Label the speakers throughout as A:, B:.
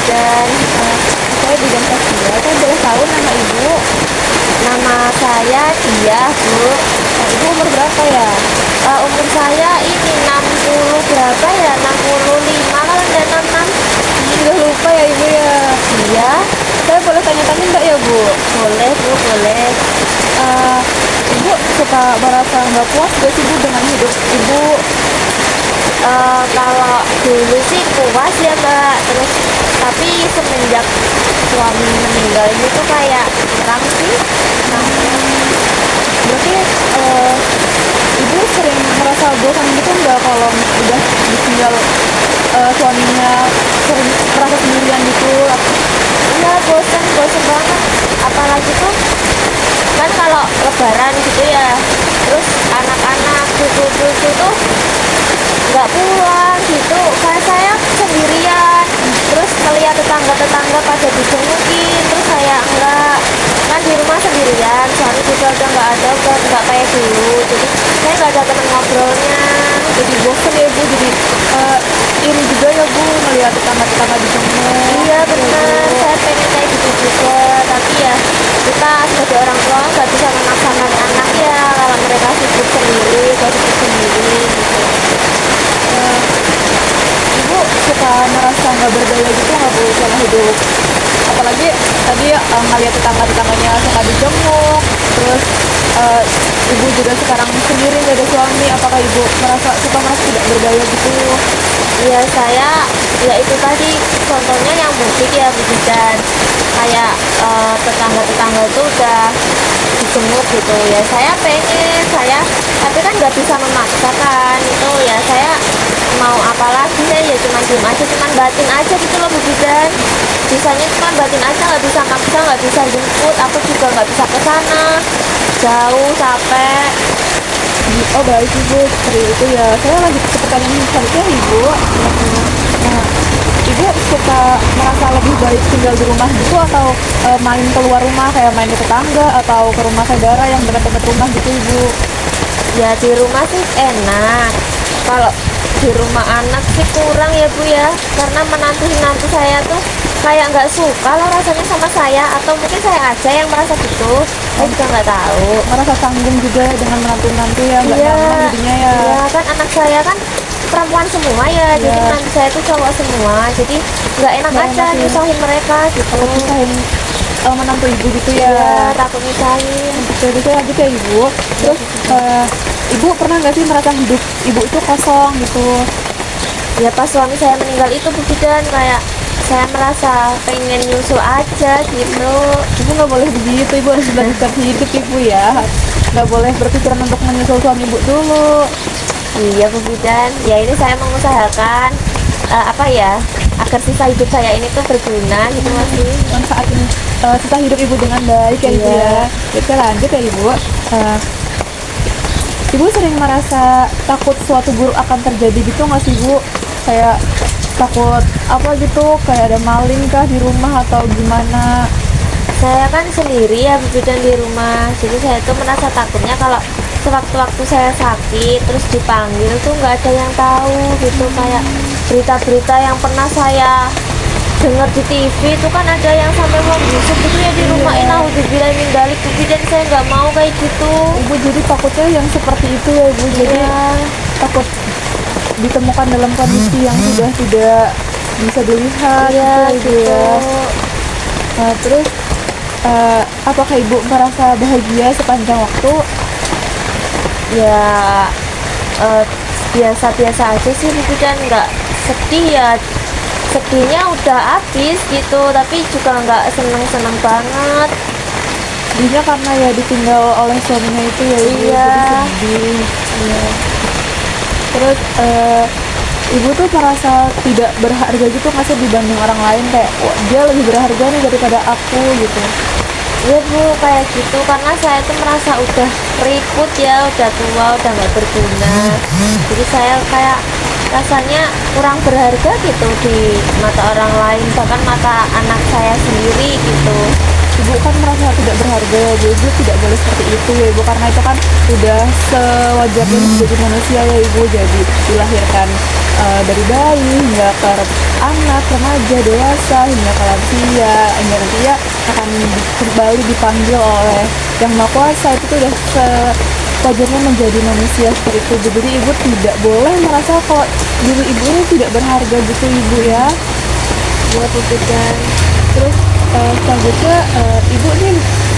A: dan
B: Saya Bidan Saskia. Saya boleh tahu nama ibu?
A: nama saya Dia, Bu.
B: Ibu umur berapa ya?
A: Umur saya ini 60 berapa ya? 65 kan dan 66.
B: Sudah lupa ya ibu ya.
A: Iya,
B: Saya boleh tanya-tanya enggak ya bu?
A: boleh Bu, boleh.
B: Eh, Ibu suka merasa nggak puas gak sih bu dengan hidup ibu?
A: Kalau dulu sih puas ya Mbak, terus tapi semenjak suami meninggal ini tuh kayak kurang sih. Nah,
B: Berarti ibu sering merasa bosan gitu nggak kalau udah ditinggal suaminya, sering merasa sendirian gitu?
A: iya bosen bosen banget, apalagi tuh kan kalau lebaran gitu ya, terus anak-anak cucu-cucu tuh nggak pulang gitu, kayak saya sendirian, terus melihat tetangga-tetangga pada dijengukin, terus saya enggak, kan di rumah sendirian, suami juga udah nggak ada, udah nggak kayak dulu, jadi saya nggak ada teman ngobrolnya.
B: Jadi bosan ya bu, jadi iri juga ya bu melihat tetangga-tetangga di sana.
A: Iya benar, saya pengen kayak gitu juga, tapi ya kita sebagai orang tua nggak bisa memaksakan anak ya, kalau mereka sibuk sendiri, saya sibuk sendiri gitu.
B: Ibu suka merasa nggak berdaya gitu nggak bu sama hidup? Apalagi tadi ngeliat tetangga-tetangganya suka dijenguk, terus ibu juga sekarang sendiri nggak ada suami, apakah ibu suka merasa tidak berdaya gitu?
A: Ya saya, ya itu tadi contohnya yang mudik ya Bu dan kayak tetangga-tetangga itu udah dijenguk gitu ya, saya pengen saya, tapi kan nggak bisa memaksa kan, itu ya saya mau apa lagi ya cuman diem aja, cuman batin aja gitu loh Bu dan bisanya cuman batin aja, nggak bisa maksa, nggak bisa jemput, aku juga nggak bisa ke sana, jauh capek.
B: Oh baik ibu, seperti itu ya. Saya lanjut ke pertanyaan selanjutnya ibu. Nah, ibu suka merasa lebih baik tinggal di rumah gitu atau main keluar rumah kayak main ke tetangga atau ke rumah saudara yang dekat-dekat rumah gitu ibu?
A: Ya di rumah sih enak, kalau di rumah anak sih kurang ya Bu ya, karena menantu-menantu saya tuh kayak nggak suka loh rasanya sama saya, atau mungkin saya aja yang merasa gitu, saya juga nggak tahu.
B: Merasa tanggung juga dengan menantu-menantu ya, nggak
A: Iya,
B: nyaman jadinya ya.
A: iya kan anak saya kan perempuan semua ya, jadi
B: Iya.
A: menantu saya tuh cowok semua, jadi nggak enak
B: Nggak
A: aja
B: enak ya.
A: nyusahin mereka gitu.
B: Takut nyusahin menantu ibu gitu
A: Iya,
B: ya.
A: takut nyusahin.
B: Jadi saya lanjut ya ibu. Terus ibu pernah nggak sih merasa hidup ibu itu kosong gitu?
A: Ya pas suami saya meninggal itu Bu Bidan, kayak saya merasa pengen nyusul aja gitu.
B: Ibu nggak boleh begitu, ibu harus melanjutkan hidup ibu ya. Nggak boleh berpikiran untuk menyusul suami ibu dulu.
A: Iya Bu Bidan, ya ini saya mengusahakan apa ya, agar sisa hidup saya ini tuh berguna gitu masih.
B: Manfaatin sisa hidup ibu dengan baik ya ibu
A: Iya.
B: ya. Kita lanjut ya ibu. Ibu sering merasa takut suatu buruk akan terjadi gitu nggak sih bu? Kayak takut apa gitu, kayak ada maling kah di rumah atau gimana?
A: Saya kan sendiri ya Bu Bidan di rumah, jadi saya tuh merasa takutnya kalau sewaktu-waktu saya sakit terus dipanggil tuh nggak ada yang tahu gitu, kayak berita-berita yang pernah saya dengar di TV itu kan ada yang sampai mau busuk gitu ya di rumah.
B: Iya.
A: Innalillahi min dzalik Bu Bidan, saya nggak mau kayak gitu.
B: Ibu jadi takutnya yang seperti itu ya ibu, jadi
A: Iya.
B: takut ditemukan dalam kondisi yang sudah tidak bisa dilihat
A: Iya
B: gitu ya ibu
A: gitu.
B: ya. Nah, terus apakah ibu merasa bahagia sepanjang waktu?
A: Ya biasa-biasa aja sih Bu Bidan, nggak sedih ya, sedihnya udah habis gitu, tapi juga nggak seneng-seneng banget.
B: Sedihnya karena ya ditinggal oleh suaminya itu ya ibu,
A: Iya.
B: jadi sedih. Iya. Terus ibu tuh merasa tidak berharga gitu nggak sih dibanding orang lain, kayak wah, dia lebih berharga nih daripada aku gitu?
A: Iya Bu, kayak gitu, karena saya tuh merasa udah ribut ya, udah tua, udah nggak berguna, jadi saya kayak rasanya kurang berharga gitu di mata orang lain, bahkan mata anak saya sendiri gitu.
B: Ibu ibu kan merasa tidak berharga ya ibu, ibu tidak boleh seperti itu ya ibu, karena itu kan udah sewajarnya menjadi manusia ya ibu. Jadi dilahirkan dari bayi hingga ke anak, remaja, dewasa, hingga ke lansia, hingga nanti ya akan kembali dipanggil oleh Yang Maha Kuasa. Itu tuh udah sewajarnya menjadi manusia seperti itu. Jadi ibu tidak boleh merasa kalau diri ibu ini tidak berharga gitu ibu ya.
A: Ya Bu Bidan.
B: Terus selanjutnya ibu nih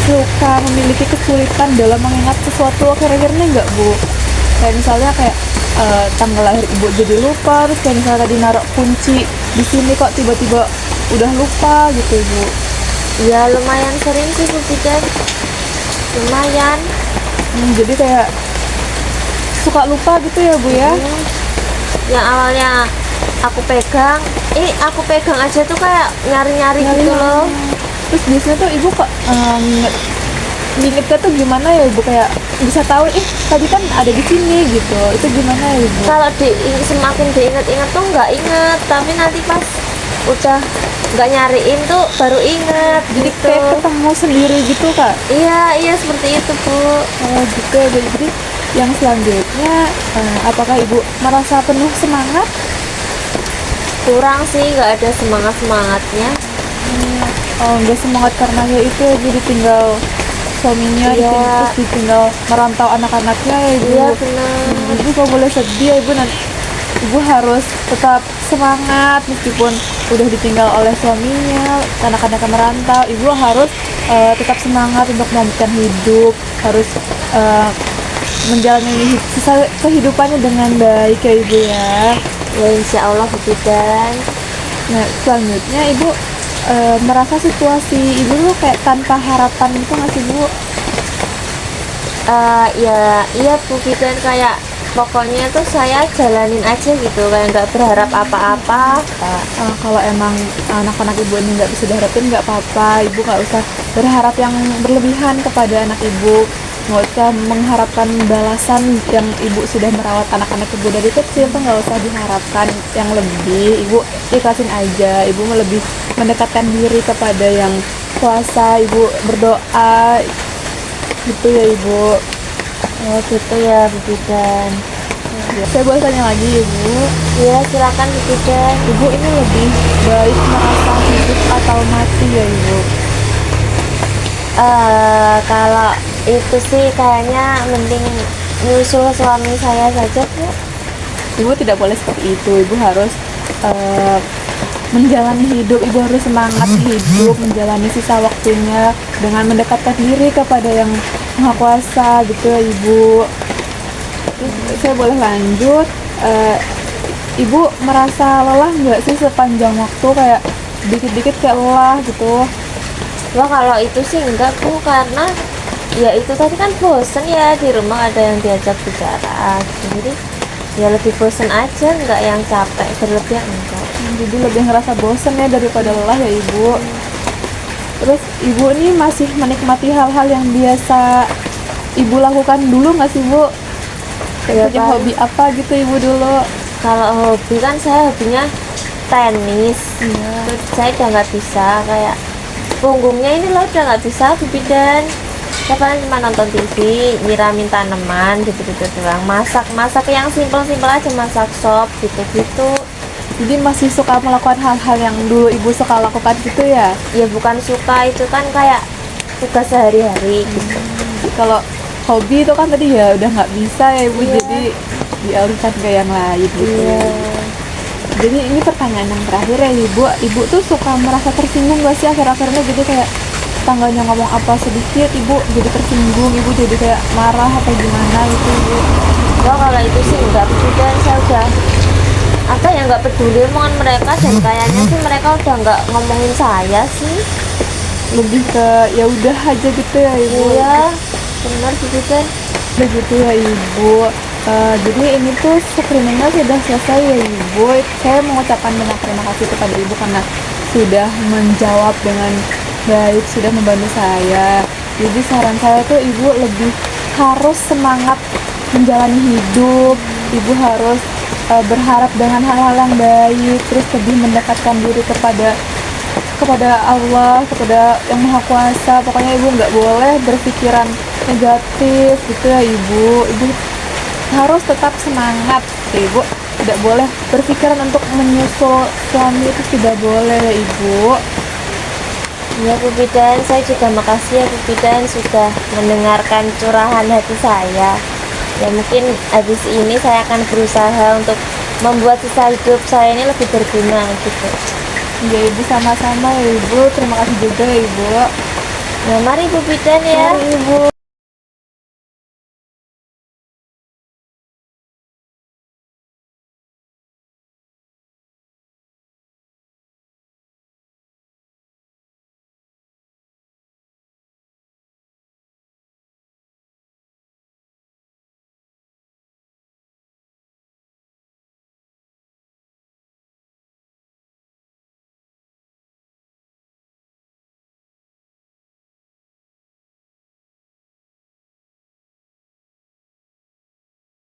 B: suka memiliki kesulitan dalam mengingat sesuatu akhir-akhirnya nggak bu? Kayak misalnya kayak tanggal lahir ibu jadi lupa, terus kayak misalnya tadi naruh kunci di sini kok tiba-tiba udah lupa gitu bu.
A: Ya lumayan sering sih Bu Bidan, lumayan.
B: Jadi kayak suka lupa gitu ya bu ya.
A: Yang awalnya aku pegang aja tuh kayak nyari-nyari gitu loh.
B: Terus biasanya tuh ibu kok ngingetnya tuh gimana ya ibu, kayak bisa tahu tadi kan ada di sini gitu, itu gimana ya ibu?
A: Kalau semakin diinget-inget tuh nggak inget, tapi nanti pas udah nggak nyariin tuh baru inget.
B: Jadi
A: gitu.
B: kayak ketemu sendiri gitu kak?
A: Iya seperti itu Bu.
B: Oh gitu ya Bu. Jadi yang selanjutnya apakah ibu merasa penuh semangat?
A: Kurang sih, nggak ada semangatnya.
B: Oh nggak semangat karena ya itu ya, jadi tinggal suaminya
A: Iya.
B: terus ditinggal merantau anak-anaknya ya ibu.
A: Iya benar.
B: Ibu kok boleh sedih ya ibu, nanti ibu harus tetap semangat meskipun udah ditinggal oleh suaminya, anak-anaknya merantau. Ibu harus tetap semangat untuk melanjutkan hidup, harus menjalani sisa kehidupannya dengan baik ya ibu ya.
A: Ya insya Allah Bu Bidan.
B: Nah selanjutnya ibu merasa situasi ibu tuh kayak tanpa harapan itu nggak sih bu?
A: Ya iya Bu Bidan, kayak pokoknya tuh saya jalanin aja gitu, kayak nggak berharap apa-apa.
B: Kalau emang anak-anak ibu ini nggak bisa diharapin nggak apa-apa, ibu nggak usah berharap yang berlebihan kepada anak ibu, nggak usah mengharapkan balasan yang ibu sudah merawat anak-anak ibu dari kecil tuh nggak usah diharapkan yang lebih, ibu ikhlasin aja, ibu lebih mendekatkan diri kepada yang kuasa, ibu berdoa gitu ya ibu.
A: Oh gitu ya Bu Bidan.
B: Saya boleh tanya lagi ibu,
A: Ya silakan Bu Bidan.
B: ibu ini lebih baik merasa hidup atau mati ya ibu?
A: Kalau itu sih kayaknya mending nyusul suami saya saja Bu.
B: Ibu tidak boleh seperti itu, ibu harus menjalani hidup, ibu harus semangat hidup, menjalani sisa waktunya dengan mendekatkan diri kepada yang Maha Kuasa gitu ya ibu. Terus saya boleh lanjut, ibu merasa lelah nggak sih sepanjang waktu, kayak dikit-dikit kayak lelah gitu?
A: Wah kalau itu sih enggak Bu, karena ya itu tadi kan bosen ya, di rumah ada yang diajak bicara, jadi ya lebih bosen aja, enggak yang capek berlebihan enggak.
B: Jadi lebih ngerasa bosen ya daripada lelah ya ibu. Terus ibu ini masih menikmati hal-hal yang biasa ibu lakukan dulu nggak sih bu?
A: Ya,
B: Kayak punya
A: Pak.
B: hobi apa gitu ibu dulu?
A: Kalau hobi kan saya hobinya tenis. Terus saya udah nggak bisa, kayak punggungnya ini loh udah nggak bisa Bu Bidan. Saya paling cuma nonton TV, nyiramin tanaman gitu-gitu doang. Masak yang simpel-simpel aja, masak sop gitu-gitu.
B: Jadi masih suka melakukan hal-hal yang dulu ibu suka lakukan gitu ya?
A: Ya bukan suka, itu kan kayak tugas sehari-hari gitu.
B: Kalau hobi itu kan tadi ya udah nggak bisa ya ibu,
A: Iya.
B: jadi dialihkan ke yang lain gitu.
A: Iya.
B: Jadi ini pertanyaan yang terakhir ya ibu, ibu tuh suka merasa tersinggung gak sih akhir-akhirnya, jadi kayak tangganya ngomong apa sedikit ibu jadi tersinggung, ibu jadi kayak marah atau gimana gitu ibu?
A: Wah kalau itu sih enggak Bu Bidan, saya udah apa ya, nggak peduli omongan mereka, dan kayaknya sih mereka udah nggak ngomongin saya sih.
B: Lebih ke ya udah aja gitu ya ibu?
A: Iya benar Bu Bidan.
B: Begitu ya ibu. Jadi ini tuh screeningnya sudah selesai ya ibu. Saya mengucapkan banyak terima kasih kepada ibu karena sudah menjawab dengan baik, sudah membantu saya. Jadi saran saya tuh ibu lebih harus semangat menjalani hidup, ibu harus berharap dengan hal-hal yang baik, terus lebih mendekatkan diri kepada kepada Allah, kepada yang Maha Kuasa. Pokoknya ibu nggak boleh berpikiran negatif gitu ya ibu. Ibu harus tetap semangat ya ibu. Tidak boleh berpikiran untuk menyusul suami, itu tidak boleh ya ibu.
A: Ya Bu Bidan, saya juga makasih ya Bu Bidan sudah mendengarkan curahan hati saya. Ya mungkin habis ini saya akan berusaha untuk membuat sisa hidup saya ini lebih berguna gitu.
B: Ya ibu, sama-sama ya ibu. Terima kasih juga ya ibu.
A: Nah mari Bu Bidan ya.
B: Mari ibu.